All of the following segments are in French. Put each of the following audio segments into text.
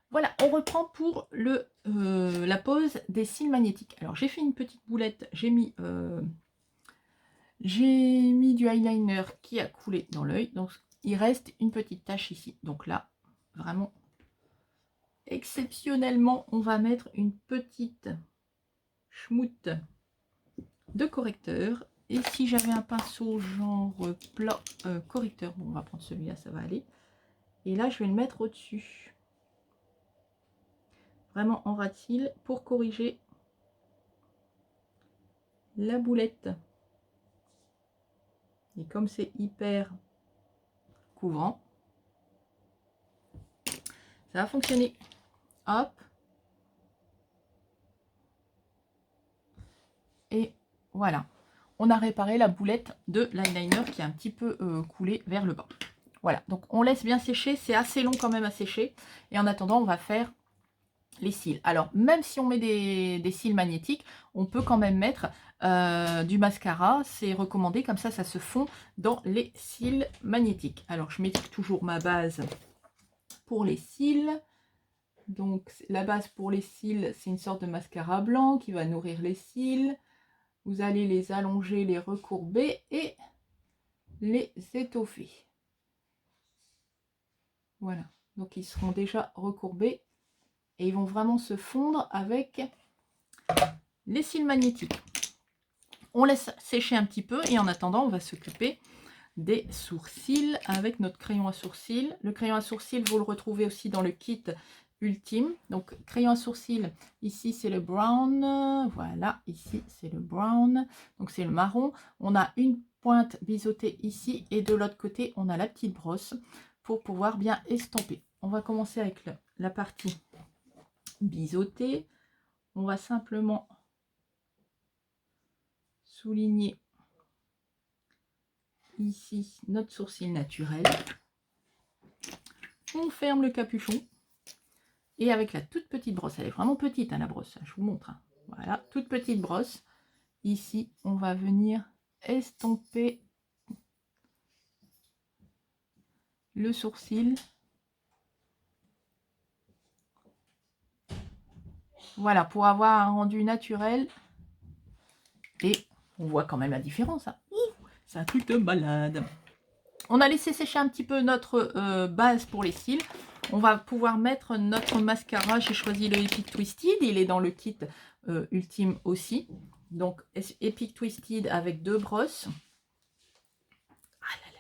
Voilà, on reprend pour la pose des cils magnétiques. Alors j'ai fait une petite boulette, j'ai mis du eyeliner qui a coulé dans l'œil, donc il reste une petite tache ici. Donc là, vraiment, exceptionnellement, on va mettre une petite schmoute de correcteur. Et si j'avais un pinceau genre plat correcteur, bon, on va prendre celui-là, ça va aller. Et là, je vais le mettre au-dessus. Vraiment en ras de cils pour corriger la boulette. Et comme c'est hyper couvrant, ça va fonctionner. Hop. Et voilà. On a réparé la boulette de l'eyeliner qui est un petit peu coulé vers le bas. Voilà. Donc on laisse bien sécher. C'est assez long quand même à sécher. Et en attendant, on va faire les cils. Alors, même si on met des cils magnétiques, on peut quand même mettre du mascara. C'est recommandé. Comme ça se fond dans les cils magnétiques. Alors, je mets toujours ma base pour les cils. Donc la base pour les cils, c'est une sorte de mascara blanc qui va nourrir les cils. Vous allez les allonger, les recourber et les étoffer. Voilà, donc ils seront déjà recourbés et ils vont vraiment se fondre avec les cils magnétiques. On laisse sécher un petit peu et en attendant, on va s'occuper des sourcils avec notre crayon à sourcils. Le crayon à sourcils, vous le retrouvez aussi dans le kit ultime. Donc crayon à sourcils, ici c'est le brown, voilà, ici c'est le brown, donc c'est le marron. On a une pointe biseautée ici et de l'autre côté on a la petite brosse pour pouvoir bien estomper. On va commencer avec la partie biseautée. On va simplement souligner ici notre sourcil naturel. On ferme le capuchon. Et avec la toute petite brosse, elle est vraiment petite hein, la brosse, je vous montre. Hein. Voilà, toute petite brosse. Ici, on va venir estomper le sourcil. Voilà, pour avoir un rendu naturel. Et on voit quand même la différence. Hein. C'est un truc de malade. On a laissé sécher un petit peu notre base pour les cils. On va pouvoir mettre notre mascara. J'ai choisi le Epic Twisted. Il est dans le kit ultime aussi. Donc, Epic Twisted avec 2 brosses. Ah là là,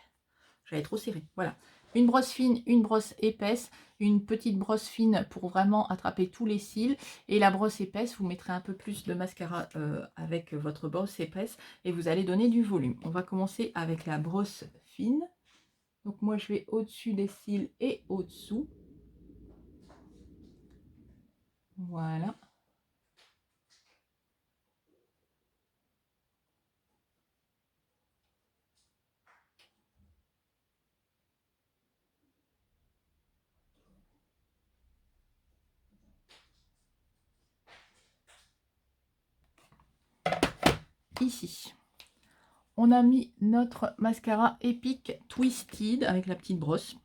j'avais trop serré. Voilà. Une brosse fine, une brosse épaisse, une petite brosse fine pour vraiment attraper tous les cils. Et la brosse épaisse, vous mettrez un peu plus de mascara avec votre brosse épaisse et vous allez donner du volume. On va commencer avec la brosse fine. Donc moi, je vais au-dessus des cils et au-dessous. Voilà. Ici, on a mis notre mascara Epic Twisted avec la petite brosse.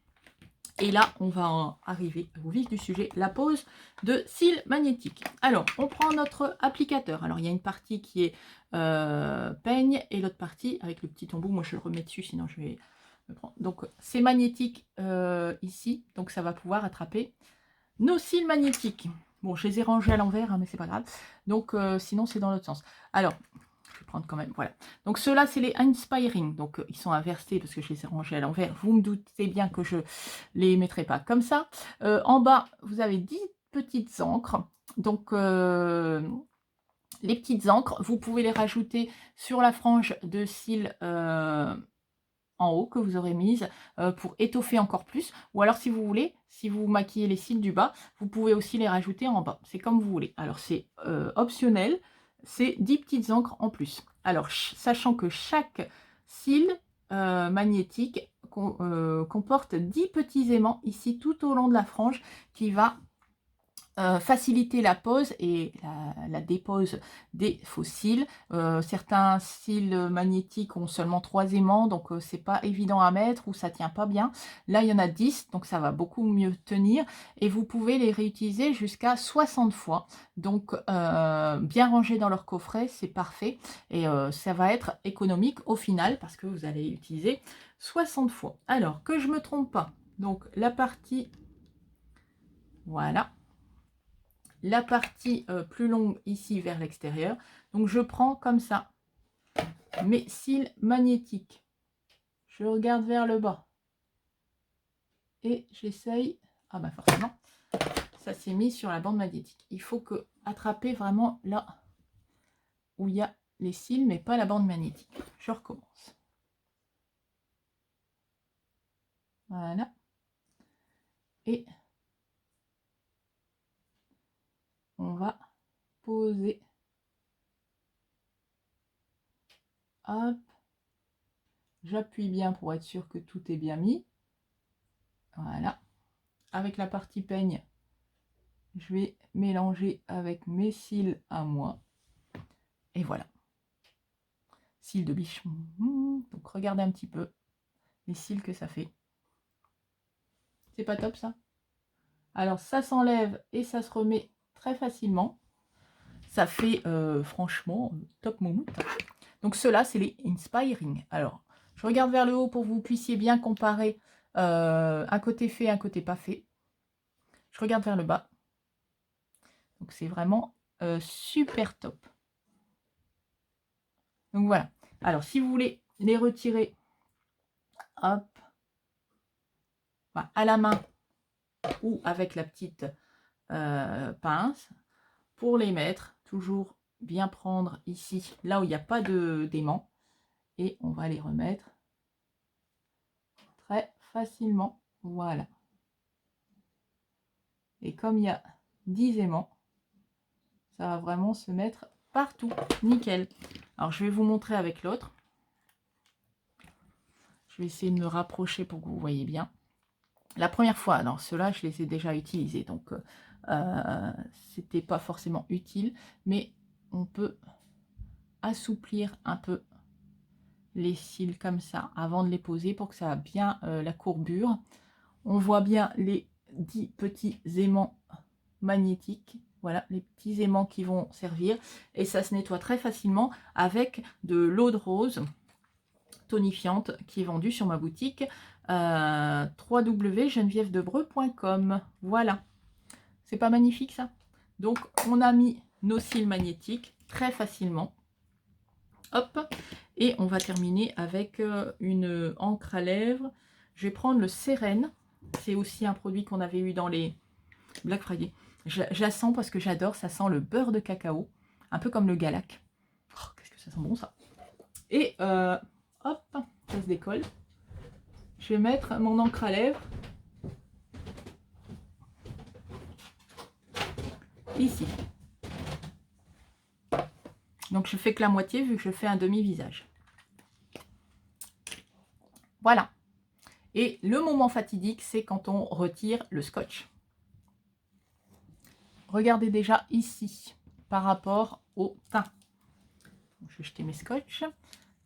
Et là, on va arriver au vif du sujet, la pose de cils magnétiques. Alors, on prend notre applicateur. Alors, il y a une partie qui est peigne et l'autre partie avec le petit embout. Moi, je le remets dessus, sinon je vais me prendre. Donc, c'est magnétique ici. Donc, ça va pouvoir attraper nos cils magnétiques. Bon, je les ai rangés à l'envers, hein, mais c'est pas grave. Donc, sinon, c'est dans l'autre sens. Alors, je vais prendre quand même, voilà. Donc ceux-là, c'est les Inspiring. Donc ils sont inversés parce que je les ai rangés à l'envers. Vous me doutez bien que je les mettrai pas comme ça. En bas, vous avez 10 petites encres. Donc les petites encres, vous pouvez les rajouter sur la frange de cils en haut que vous aurez mise pour étoffer encore plus. Ou alors si vous voulez, si vous maquillez les cils du bas, vous pouvez aussi les rajouter en bas. C'est comme vous voulez. Alors c'est optionnel. C'est 10 petites encres en plus. Alors, sachant que chaque cil magnétique comporte 10 petits aimants ici tout au long de la frange qui va faciliter la pose et la dépose des faux cils. Certains cils magnétiques ont seulement 3 aimants, donc c'est pas évident à mettre ou ça tient pas bien. Là, il y en a 10, donc ça va beaucoup mieux tenir. Et vous pouvez les réutiliser jusqu'à 60 fois. Donc, bien rangés dans leur coffret, c'est parfait. Et ça va être économique au final parce que vous allez utiliser 60 fois. Alors, que je me trompe pas. Donc, la partie... Voilà. La partie plus longue ici vers l'extérieur. Donc je prends comme ça mes cils magnétiques. Je regarde vers le bas. Et j'essaye... Ah bah forcément, ça s'est mis sur la bande magnétique. Il faut que attraper vraiment là où il y a les cils, mais pas la bande magnétique. Je recommence. Voilà. Et on va poser. Hop. J'appuie bien pour être sûr que tout est bien mis. Voilà. Avec la partie peigne, je vais mélanger avec mes cils à moi. Et voilà. Cils de biche. Donc regardez un petit peu les cils que ça fait. C'est pas top ça? Alors ça s'enlève et ça se remet très facilement. Ça fait franchement top moumoute. Donc ceux-là, c'est les Inspiring. Alors, je regarde vers le haut pour que vous puissiez bien comparer un côté fait, un côté pas fait. Je regarde vers le bas. Donc c'est vraiment super top. Donc voilà. Alors si vous voulez les retirer, hop, à la main ou avec la petite pince, pour les mettre, toujours bien prendre ici, là où il n'y a pas d'aimant, et on va les remettre très facilement. Voilà. Et comme il y a 10 aimants, ça va vraiment se mettre partout. Nickel. Alors je vais vous montrer avec l'autre. Je vais essayer de me rapprocher pour que vous voyez bien. La première fois, non, ceux-là, je les ai déjà utilisés, donc c'était pas forcément utile, mais on peut assouplir un peu les cils comme ça avant de les poser pour que ça a bien la courbure. On voit bien les 10 petits aimants magnétiques. Voilà, les petits aimants qui vont servir. Et ça se nettoie très facilement avec de l'eau de rose tonifiante qui est vendue sur ma boutique www.genevièvedebreu.com. Voilà, c'est pas magnifique ça? Donc on a mis nos cils magnétiques très facilement. Hop, et on va terminer avec une encre à lèvres. Je vais prendre le Sérène. C'est aussi un produit qu'on avait eu dans les Black Friday. Je la sens parce que j'adore. Ça sent le beurre de cacao, un peu comme le Galac. Oh, qu'est-ce que ça sent bon ça. Et hop, ça se décolle. Je vais mettre mon encre à lèvres ici. Donc je fais que la moitié vu que je fais un demi-visage. Voilà. Et le moment fatidique, c'est quand on retire le scotch. Regardez déjà ici par rapport au teint. Je vais jeter mes scotch.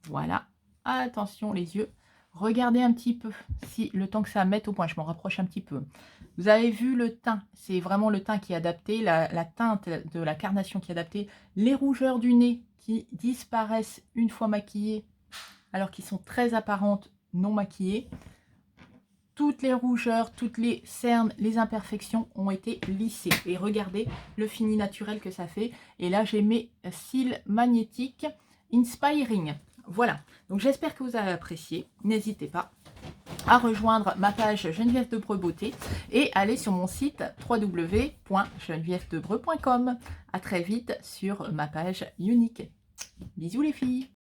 Voilà. Attention les yeux. Regardez un petit peu si le temps que ça mette au point. Je m'en rapproche un petit peu. Vous avez vu le teint. C'est vraiment le teint qui est adapté. La teinte de la carnation qui est adaptée. Les rougeurs du nez qui disparaissent une fois maquillées. Alors qu'ils sont très apparentes non maquillées. Toutes les rougeurs, toutes les cernes, les imperfections ont été lissées. Et regardez le fini naturel que ça fait. Et là, j'ai mes cils magnétiques Inspiring. Voilà. Donc, j'espère que vous avez apprécié. N'hésitez pas à rejoindre ma page Geneviève Debreu Beauté et aller sur mon site www.genevièvedebreu.com. À très vite sur ma page unique. Bisous les filles.